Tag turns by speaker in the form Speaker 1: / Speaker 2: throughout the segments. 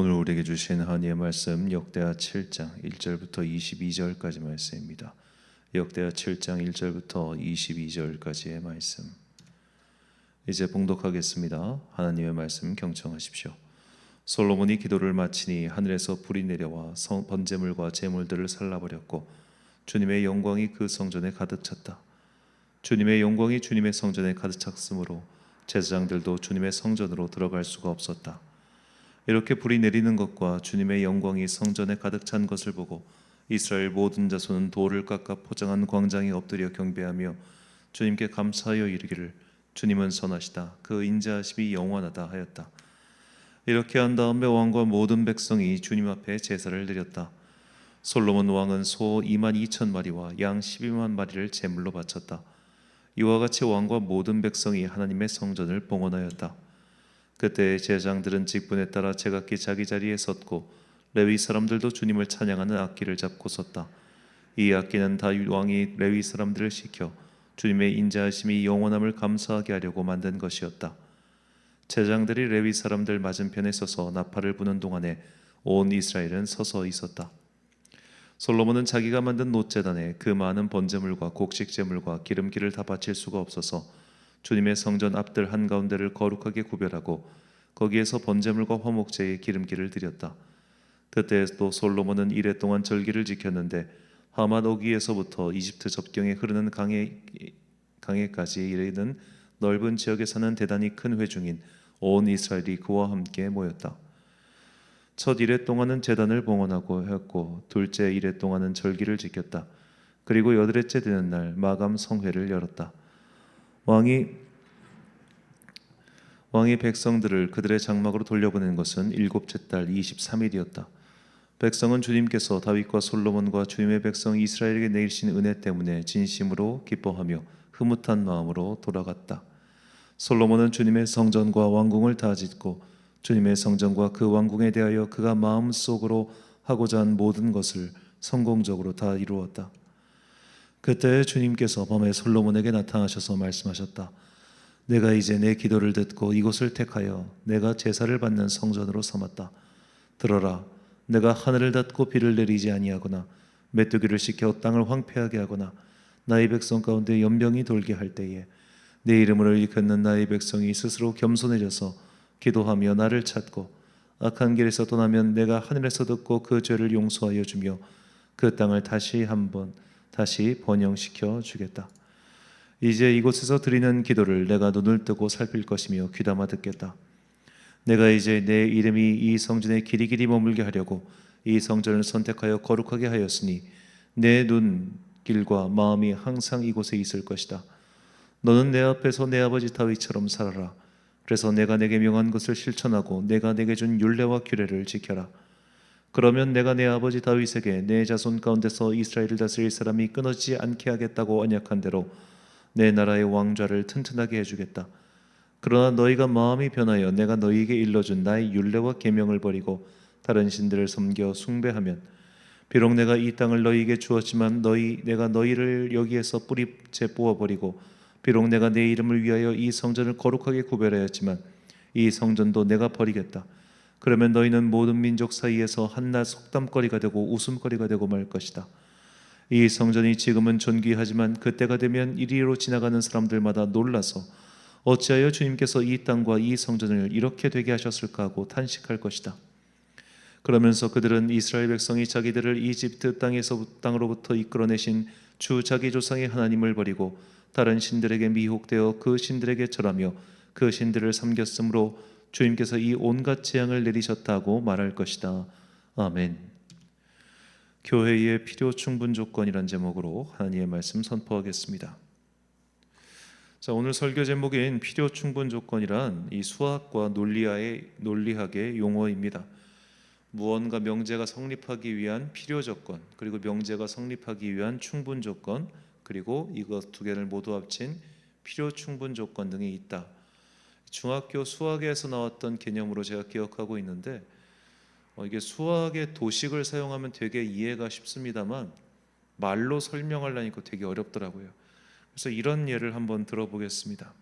Speaker 1: 오늘 우리에게 주신 하나님의 말씀 역대하 7장 1절부터 22절까지 말씀입니다. 역대하 7장 1절부터 22절까지의 말씀. 이제 봉독하겠습니다. 하나님의 말씀 경청하십시오. 솔로몬이 기도를 마치니 하늘에서 불이 내려와 번제물과 제물들을 살라버렸고 주님의 영광이 그 성전에 가득 찼다. 주님의 영광이 주님의 성전에 가득 찼으므로 제사장들도 주님의 성전으로 들어갈 수가 없었다. 이렇게 불이 내리는 것과 주님의 영광이 성전에 가득 찬 것을 보고 이스라엘 모든 자손은 돌을 깎아 포장한 광장에 엎드려 경배하며 주님께 감사하여 이르기를 주님은 선하시다, 그 인자하심이 영원하다 하였다. 이렇게 한 다음에 왕과 모든 백성이 주님 앞에 제사를 드렸다. 솔로몬 왕은 소 22,000마리와 양 12만 마리를 제물로 바쳤다. 이와 같이 왕과 모든 백성이 하나님의 성전을 봉헌하였다. 그때 제사장들은 직분에 따라 제각기 자기 자리에 섰고 레위 사람들도 주님을 찬양하는 악기를 잡고 섰다. 이 악기는 다윗 왕이 레위 사람들을 시켜 주님의 인자하심이 영원함을 감사하게 하려고 만든 것이었다. 제사장들이 레위 사람들 맞은편에 서서 나팔을 부는 동안에 온 이스라엘은 서서 있었다. 솔로몬은 자기가 만든 놋제단에 그 많은 번제물과 곡식제물과 기름기를 다 바칠 수가 없어서 주님의 성전 앞들 한가운데를 거룩하게 구별하고 거기에서 번제물과 화목제의 기름기를 드렸다. 그때 또 솔로몬은 이레 동안 절기를 지켰는데 하맛 오기에서부터 이집트 접경에 흐르는 강에까지 이르는 넓은 지역에 사는 대단히 큰 회중인 온 이스라엘이 그와 함께 모였다. 첫 이레 동안은 제단을 봉헌하고 했고 둘째 이레 동안은 절기를 지켰다. 그리고 여덟째 되는 날 마감 성회를 열었다. 왕이 백성들을 그들의 장막으로 돌려보낸 것은 일곱째 달 23일이었다. 백성은 주님께서 다윗과 솔로몬과 주님의 백성 이스라엘에게 내리신 은혜 때문에 진심으로 기뻐하며 흐뭇한 마음으로 돌아갔다. 솔로몬은 주님의 성전과 왕궁을 다 짓고 주님의 성전과 그 왕궁에 대하여 그가 마음속으로 하고자 한 모든 것을 성공적으로 다 이루었다. 그때 주님께서 밤에 솔로몬에게 나타나셔서 말씀하셨다. 내가 이제 내 기도를 듣고 이곳을 택하여 내가 제사를 받는 성전으로 삼았다. 들어라, 내가 하늘을 닫고 비를 내리지 아니하거나 메뚜기를 시켜 땅을 황폐하게 하거나 나의 백성 가운데 연병이 돌게 할 때에 내 이름을 일컫는 나의 백성이 스스로 겸손해져서 기도하며 나를 찾고 악한 길에서 떠나면 내가 하늘에서 듣고 그 죄를 용서하여 주며 그 땅을 다시 번영시켜 주겠다. 이제 이곳에서 드리는 기도를 내가 눈을 뜨고 살필 것이며 귀담아 듣겠다. 내가 이제 내 이름이 이 성전에 길이길이 머물게 하려고 이 성전을 선택하여 거룩하게 하였으니 내 눈길과 마음이 항상 이곳에 있을 것이다. 너는 내 앞에서 내 아버지 다윗처럼 살아라. 그래서 내가 내게 명한 것을 실천하고 내가 내게 준 율례와 규례를 지켜라. 그러면 내가 내 아버지 다윗에게 내 자손 가운데서 이스라엘을 다스릴 사람이 끊어지지 않게 하겠다고 언약한 대로 내 나라의 왕좌를 튼튼하게 해주겠다. 그러나 너희가 마음이 변하여 내가 너희에게 일러준 나의 율례와 계명을 버리고 다른 신들을 섬겨 숭배하면 비록 내가 이 땅을 너희에게 주었지만 내가 너희를 여기에서 뿌리째 뽑아버리고 비록 내가 내 이름을 위하여 이 성전을 거룩하게 구별하였지만 이 성전도 내가 버리겠다. 그러면 너희는 모든 민족 사이에서 한낱 속담거리가 되고 웃음거리가 되고 말 것이다. 이 성전이 지금은 존귀하지만 그때가 되면 이리로 지나가는 사람들마다 놀라서 어찌하여 주님께서 이 땅과 이 성전을 이렇게 되게 하셨을까 하고 탄식할 것이다. 그러면서 그들은 이스라엘 백성이 자기들을 이집트 땅으로부터 이끌어내신 주 자기 조상의 하나님을 버리고 다른 신들에게 미혹되어 그 신들에게 절하며 그 신들을 섬겼으므로 주님께서 이 온갖 재앙을 내리셨다고 말할 것이다. 아멘. 교회의 필요 충분 조건이란 제목으로 하나님의 말씀 선포하겠습니다. 자, 오늘 설교 제목인 필요 충분 조건이란 이 수학과 논리학의 용어입니다. 무언가 명제가 성립하기 위한 필요 조건, 그리고 명제가 성립하기 위한 충분 조건, 그리고 이것 두 개를 모두 합친 필요 충분 조건 등이 있다. 중학교 수학에서 나왔던 개념으로 제가 기억하고 있는데 이게 수학의 도식을 사용하면 되게 이해가 쉽습니다만 말로 설명하려니까 되게 어렵더라고요. 그래서 이런 예를 한번 들어보겠습니다.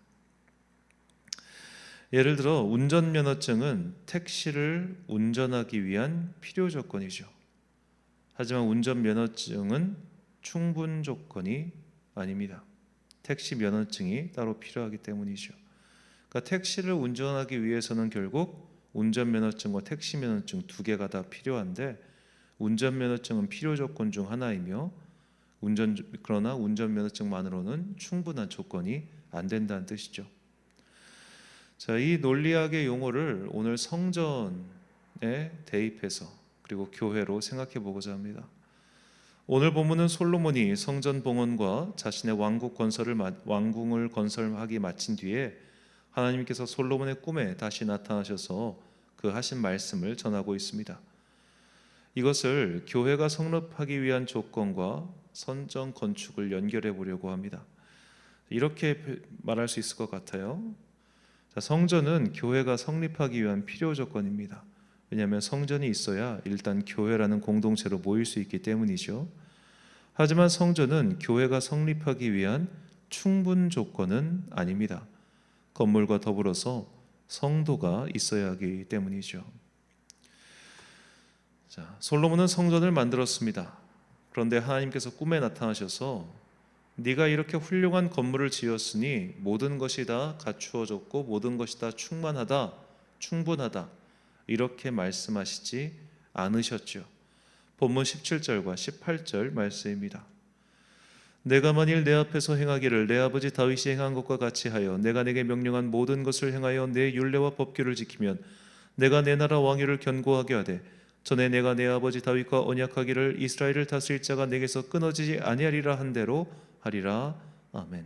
Speaker 1: 예를 들어 운전면허증은 택시를 운전하기 위한 필요 조건이죠. 하지만 운전면허증은 충분 조건이 아닙니다. 택시 면허증이 따로 필요하기 때문이죠. 그러니까 택시를 운전하기 위해서는 결국 운전면허증과 택시 면허증 두 개가 다 필요한데, 운전면허증은 필요 조건 중 하나이며 그러나 운전면허증만으로는 충분한 조건이 안 된다는 뜻이죠. 자, 이 논리학의 용어를 오늘 성전에 대입해서 그리고 교회로 생각해 보고자 합니다. 오늘 본문은 솔로몬이 성전 봉헌과 자신의 왕궁을 건설하기 마친 뒤에 하나님께서 솔로몬의 꿈에 다시 나타나셔서 그 하신 말씀을 전하고 있습니다. 이것을 교회가 성립하기 위한 조건과 성전 건축을 연결해 보려고 합니다. 이렇게 말할 수 있을 것 같아요. 자, 성전은 교회가 성립하기 위한 필요 조건입니다. 왜냐하면 성전이 있어야 일단 교회라는 공동체로 모일 수 있기 때문이죠. 하지만 성전은 교회가 성립하기 위한 충분 조건은 아닙니다. 건물과 더불어서 성도가 있어야 하기 때문이죠. 자, 솔로몬은 성전을 만들었습니다. 그런데 하나님께서 꿈에 나타나셔서 네가 이렇게 훌륭한 건물을 지었으니 모든 것이 다 갖추어졌고 모든 것이 다 충분하다 이렇게 말씀하시지 않으셨죠. 본문 17절과 18절 말씀입니다. 내가 만일 내 앞에서 행하기를 내 아버지 다윗이 행한 것과 같이 하여 내가 내게 명령한 모든 것을 행하여 내 율례와 법규를 지키면 내가 내 나라 왕위를 견고하게 하되 전에 내가 내 아버지 다윗과 언약하기를 이스라엘을 다스릴 자가 내게서 끊어지지 아니하리라 한 대로 하리라. 아멘.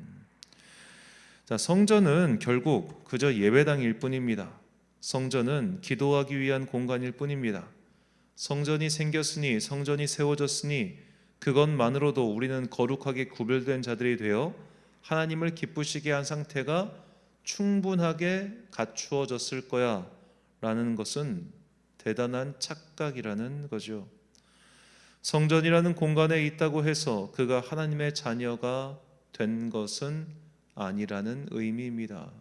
Speaker 1: 자, 성전은 결국 그저 예배당일 뿐입니다. 성전은 기도하기 위한 공간일 뿐입니다. 성전이 생겼으니, 성전이 세워졌으니 그것만으로도 우리는 거룩하게 구별된 자들이 되어 하나님을 기쁘시게 한 상태가 충분하게 갖추어졌을 거야 라는 것은 대단한 착각이라는 거죠. 성전이라는 공간에 있다고 해서 그가 하나님의 자녀가 된 것은 아니라는 의미입니다.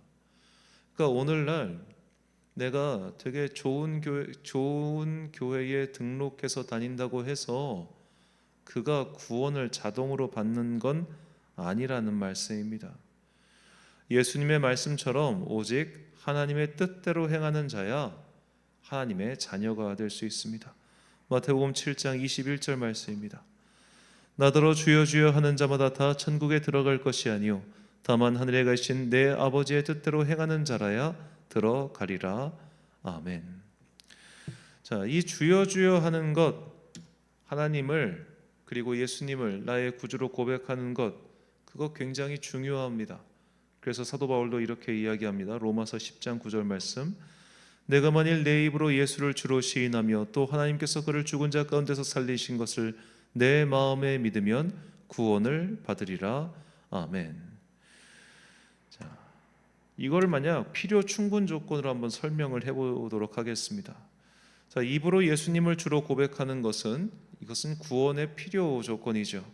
Speaker 1: 그러니까 오늘날 내가 되게 좋은 교회에 등록해서 다닌다고 해서 그가 구원을 자동으로 받는 건 아니라는 말씀입니다. 예수님의 말씀처럼 오직 하나님의 뜻대로 행하는 자야 하나님의 자녀가 될 수 있습니다. 마태복음 7장 21절 말씀입니다. 나더러 주여 주여 하는 자마다 다 천국에 들어갈 것이 아니요 다만 하늘에 계신 내 아버지의 뜻대로 행하는 자라야 들어가리라. 아멘. 자, 이 주여 주여 하는 것, 하나님을 그리고 예수님을 나의 구주로 고백하는 것, 그거 굉장히 중요합니다. 그래서 사도 바울도 이렇게 이야기합니다. 로마서 10장 9절 말씀. 내가 만일 내 입으로 예수를 주로 시인하며 또 하나님께서 그를 죽은 자 가운데서 살리신 것을 내 마음에 믿으면 구원을 받으리라. 아멘. 자, 이걸 만약 필요 충분 조건으로 한번 설명을 해보도록 하겠습니다. 자, 입으로 예수님을 주로 고백하는 이것은 구원의 필요 조건이죠.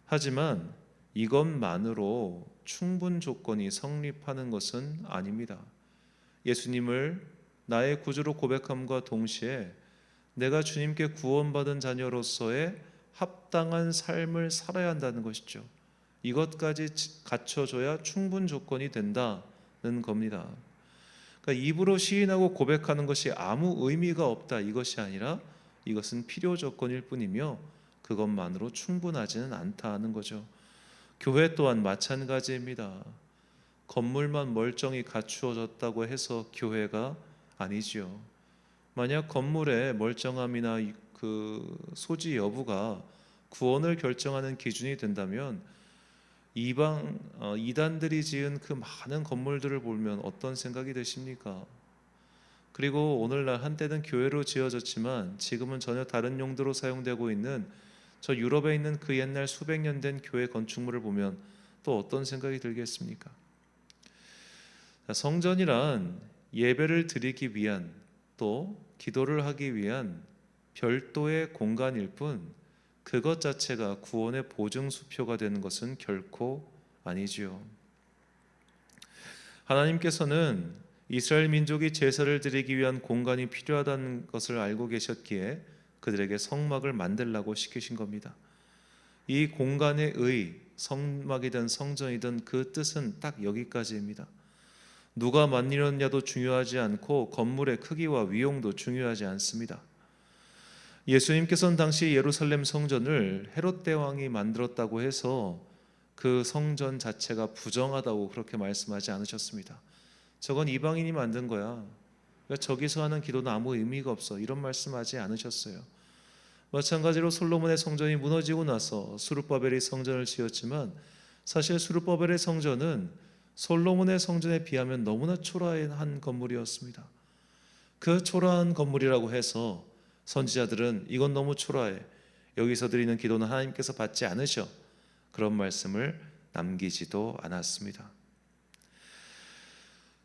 Speaker 1: 하지만 이것만으로 충분 조건이 성립하는 것은 아닙니다. 예수님을 나의 구주로 고백함과 동시에 내가 주님께 구원받은 자녀로서의 합당한 삶을 살아야 한다는 것이죠. 이것까지 갖춰줘야 충분 조건이 된다는 겁니다. 그러니까 입으로 시인하고 고백하는 것이 아무 의미가 없다 이것이 아니라 이것은 필요 조건일 뿐이며 그것만으로 충분하지는 않다는 거죠. 교회 또한 마찬가지입니다. 건물만 멀쩡히 갖추어졌다고 해서 교회가 아니죠. 만약 건물의 멀쩡함이나 그 소지 여부가 구원을 결정하는 기준이 된다면 이단들이 지은 그 많은 건물들을 보면 어떤 생각이 드십니까? 그리고 오늘날 한때는 교회로 지어졌지만 지금은 전혀 다른 용도로 사용되고 있는 저 유럽에 있는 그 옛날 수백 년 된 교회 건축물을 보면 또 어떤 생각이 들겠습니까? 성전이란 예배를 드리기 위한 또 기도를 하기 위한 별도의 공간일 뿐 그것 자체가 구원의 보증수표가 되는 것은 결코 아니지요. 하나님께서는 이스라엘 민족이 제사를 드리기 위한 공간이 필요하다는 것을 알고 계셨기에 그들에게 성막을 만들라고 시키신 겁니다. 이 공간의 성막이든 성전이든 그 뜻은 딱 여기까지입니다. 누가 만들었냐도 중요하지 않고 건물의 크기와 위용도 중요하지 않습니다. 예수님께서는 당시 예루살렘 성전을 헤롯 대왕이 만들었다고 해서 그 성전 자체가 부정하다고 그렇게 말씀하지 않으셨습니다. 저건 이방인이 만든 거야. 그러니까 저기서 하는 기도는 아무 의미가 없어. 이런 말씀하지 않으셨어요. 마찬가지로 솔로몬의 성전이 무너지고 나서 스룹바벨이 성전을 지었지만 사실 스룹바벨의 성전은 솔로몬의 성전에 비하면 너무나 초라한 건물이었습니다. 그 초라한 건물이라고 해서 선지자들은 이건 너무 초라해, 여기서 드리는 기도는 하나님께서 받지 않으셔, 그런 말씀을 남기지도 않았습니다.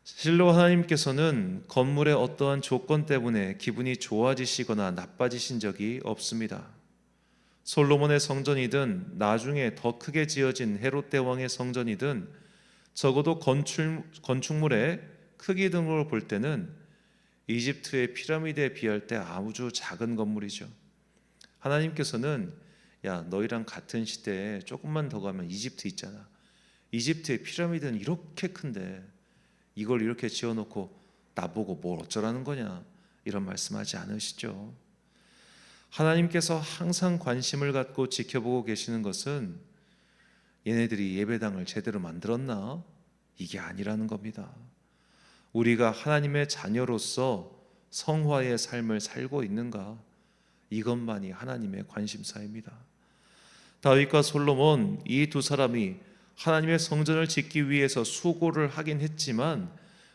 Speaker 1: 실로 하나님께서는 건물의 어떠한 조건 때문에 기분이 좋아지시거나 나빠지신 적이 없습니다. 솔로몬의 성전이든 나중에 더 크게 지어진 헤롯 대왕의 성전이든 적어도 건축물의 크기 등으로 볼 때는 이집트의 피라미드에 비할 때 아주 작은 건물이죠. 하나님께서는 야, 너희랑 같은 시대에 조금만 더 가면 이집트 있잖아. 이집트의 피라미드는 이렇게 큰데 이걸 이렇게 지어놓고 나보고 뭘 어쩌라는 거냐, 이런 말씀하지 않으시죠. 하나님께서 항상 관심을 갖고 지켜보고 계시는 것은 얘네들이 예배당을 제대로 만들었나? 이게 아니라는 겁니다. 우리가 하나님의 자녀로서 성화의 삶을 살고 있는가? 이것만이 하나님의 관심사입니다. 다윗과 솔로몬, 이 두 사람이 하나님의 성전을 짓기 위해서 수고를 하긴 했지만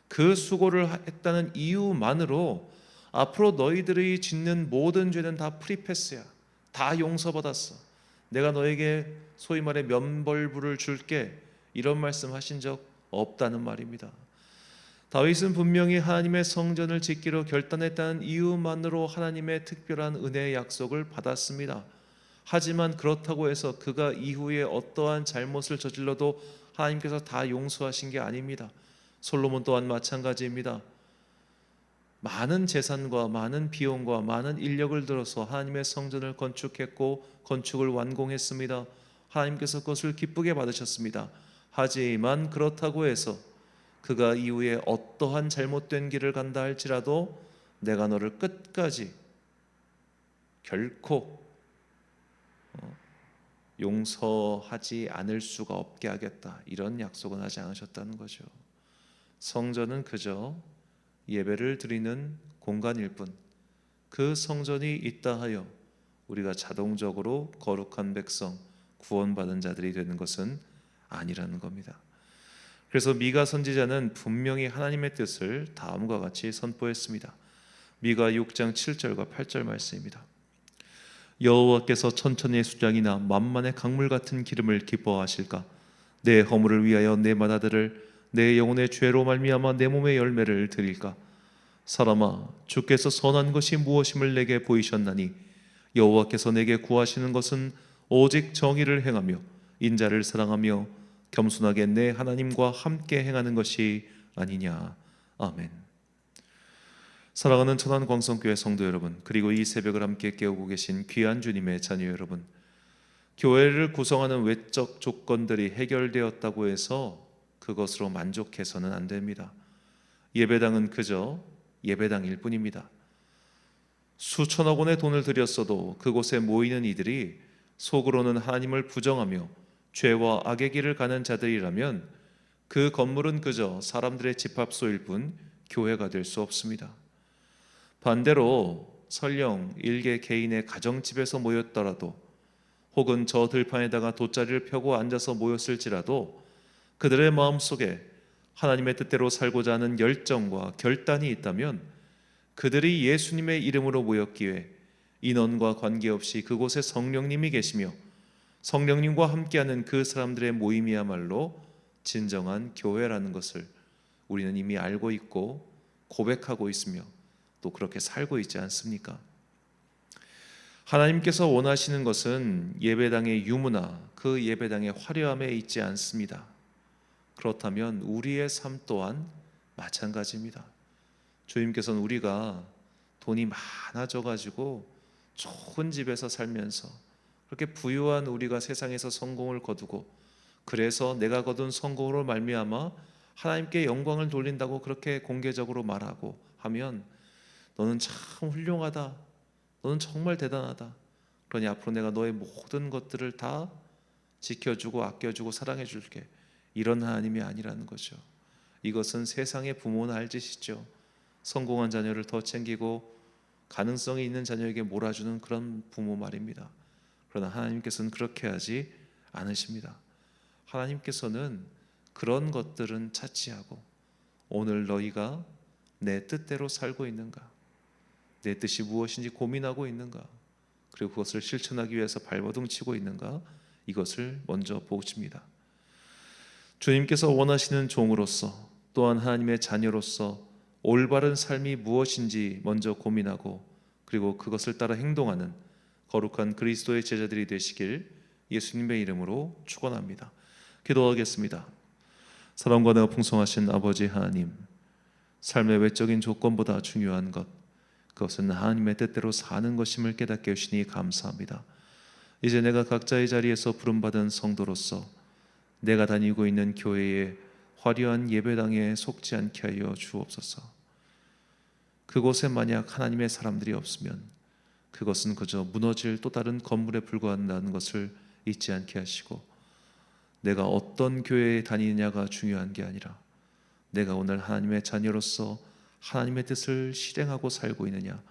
Speaker 1: 그 수고를 했다는 이유만으로 앞으로 너희들이 짓는 모든 죄는 다 프리패스야, 다 용서받았어, 내가 너에게 소위 말해 면벌부를 줄게, 이런 말씀 하신 적 없다는 말입니다. 다윗은 분명히 하나님의 성전을 짓기로 결단했다는 이유만으로 하나님의 특별한 은혜의 약속을 받았습니다. 하지만 그렇다고 해서 그가 이후에 어떠한 잘못을 저질러도 하나님께서 다 용서하신 게 아닙니다. 솔로몬 또한 마찬가지입니다. 많은 재산과 많은 비용과 많은 인력을 들어서 하나님의 성전을 건축했고 건축을 완공했습니다. 하나님께서 그것을 기쁘게 받으셨습니다. 하지만 그렇다고 해서 그가 이후에 어떠한 잘못된 길을 간다 할지라도 내가 너를 끝까지 결코 용서하지 않을 수가 없게 하겠다, 이런 약속은 하지 않으셨다는 거죠. 성전은 그저 예배를 드리는 공간일 뿐, 그 성전이 있다 하여 우리가 자동적으로 거룩한 백성, 구원받은 자들이 되는 것은 아니라는 겁니다. 그래서 미가 선지자는 분명히 하나님의 뜻을 다음과 같이 선포했습니다. 미가 6장 7절과 8절 말씀입니다. 여호와께서 천천의 수장이나 만만의 강물 같은 기름을 기뻐하실까? 내 허물을 위하여 내 맏아들을 내 영혼의 죄로 말미암아 내 몸의 열매를 드릴까? 사람아, 주께서 선한 것이 무엇임을 내게 보이셨나니 여호와께서 내게 구하시는 것은 오직 정의를 행하며 인자를 사랑하며 겸손하게 내 하나님과 함께 행하는 것이 아니냐. 아멘. 사랑하는 천안광성교회 성도 여러분, 그리고 이 새벽을 함께 깨우고 계신 귀한 주님의 자녀 여러분, 교회를 구성하는 외적 조건들이 해결되었다고 해서 그것으로 만족해서는 안 됩니다. 예배당은 그저 예배당일 뿐입니다. 수천억 원의 돈을 들였어도 그곳에 모이는 이들이 속으로는 하나님을 부정하며 죄와 악의 길을 가는 자들이라면 그 건물은 그저 사람들의 집합소일 뿐 교회가 될 수 없습니다. 반대로 설령 일개 개인의 가정집에서 모였더라도 혹은 저 들판에다가 돗자리를 펴고 앉아서 모였을지라도 그들의 마음속에 하나님의 뜻대로 살고자 하는 열정과 결단이 있다면 그들이 예수님의 이름으로 모였기에 인원과 관계없이 그곳에 성령님이 계시며 성령님과 함께하는 그 사람들의 모임이야말로 진정한 교회라는 것을 우리는 이미 알고 있고 고백하고 있으며 또 그렇게 살고 있지 않습니까? 하나님께서 원하시는 것은 예배당의 유무나 그 예배당의 화려함에 있지 않습니다. 그렇다면 우리의 삶 또한 마찬가지입니다. 주님께서는 우리가 돈이 많아져 가지고 좋은 집에서 살면서 그렇게 부유한 우리가 세상에서 성공을 거두고, 그래서 내가 거둔 성공으로 말미암아 하나님께 영광을 돌린다고 그렇게 공개적으로 말하고 하면 너는 참 훌륭하다, 너는 정말 대단하다, 그러니 앞으로 내가 너의 모든 것들을 다 지켜주고 아껴주고 사랑해줄게, 이런 하나님이 아니라는 거죠. 이것은 세상의 부모는 알 짓이죠. 성공한 자녀를 더 챙기고 가능성이 있는 자녀에게 몰아주는 그런 부모 말입니다. 그러나 하나님께서는 그렇게 하지 않으십니다. 하나님께서는 그런 것들은 차치하고 오늘 너희가 내 뜻대로 살고 있는가, 내 뜻이 무엇인지 고민하고 있는가, 그리고 그것을 실천하기 위해서 발버둥 치고 있는가, 이것을 먼저 보십니다. 주님께서 원하시는 종으로서, 또한 하나님의 자녀로서 올바른 삶이 무엇인지 먼저 고민하고, 그리고 그것을 따라 행동하는 거룩한 그리스도의 제자들이 되시길 예수님의 이름으로 축원합니다. 기도하겠습니다. 사랑과 은혜가 풍성하신 아버지 하나님, 삶의 외적인 조건보다 중요한 것, 그것은 하나님의 뜻대로 사는 것임을 깨닫게 해주시니 감사합니다. 이제 내가 각자의 자리에서 부름받은 성도로서 내가 다니고 있는 교회의 화려한 예배당에 속지 않게 하여 주옵소서. 그곳에 만약 하나님의 사람들이 없으면 그것은 그저 무너질 또 다른 건물에 불과한다는 것을 잊지 않게 하시고, 내가 어떤 교회에 다니느냐가 중요한 게 아니라 내가 오늘 하나님의 자녀로서 하나님의 뜻을 실행하고 살고 있느냐,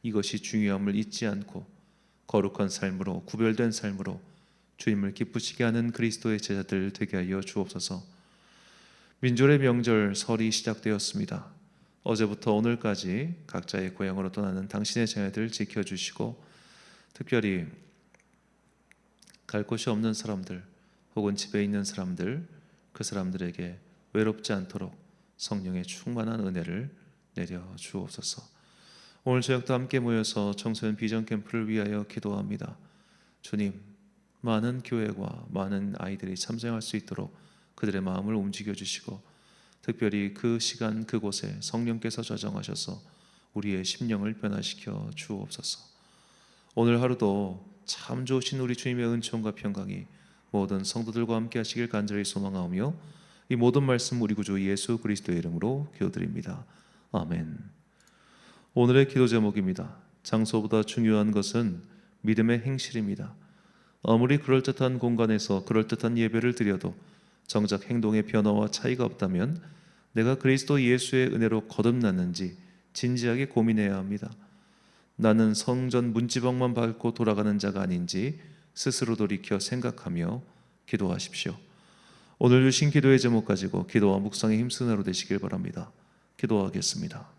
Speaker 1: 이것이 중요함을 잊지 않고 거룩한 삶으로, 구별된 삶으로 주님을 기쁘시게 하는 그리스도의 제자들 되게 하여 주옵소서. 민족의 명절 설이 시작되었습니다. 어제부터 오늘까지 각자의 고향으로 떠나는 당신의 자녀들 지켜주시고, 특별히 갈 곳이 없는 사람들 혹은 집에 있는 사람들, 그 사람들에게 외롭지 않도록 성령의 충만한 은혜를 내려 주옵소서. 오늘 저녁도 함께 모여서 청소년 비전 캠프를 위하여 기도합니다. 주님, 많은 교회와 많은 아이들이 참여할 수 있도록 그들의 마음을 움직여 주시고, 특별히 그 시간 그곳에 성령께서 좌정하셔서 우리의 심령을 변화시켜 주옵소서. 오늘 하루도 참 좋으신 우리 주님의 은총과 평강이 모든 성도들과 함께 하시길 간절히 소망하오며, 이 모든 말씀 우리 구주 예수 그리스도의 이름으로 기도드립니다. 아멘. 오늘의 기도 제목입니다. 장소보다 중요한 것은 믿음의 행실입니다. 아무리 그럴듯한 공간에서 그럴듯한 예배를 드려도 정작 행동의 변화와 차이가 없다면 내가 그리스도 예수의 은혜로 거듭났는지 진지하게 고민해야 합니다. 나는 성전 문지방만 밟고 돌아가는 자가 아닌지 스스로 돌이켜 생각하며 기도하십시오. 오늘 주신 기도의 제목 가지고 기도와 묵상에 힘쓰는 하루 되시길 바랍니다. 기도하겠습니다.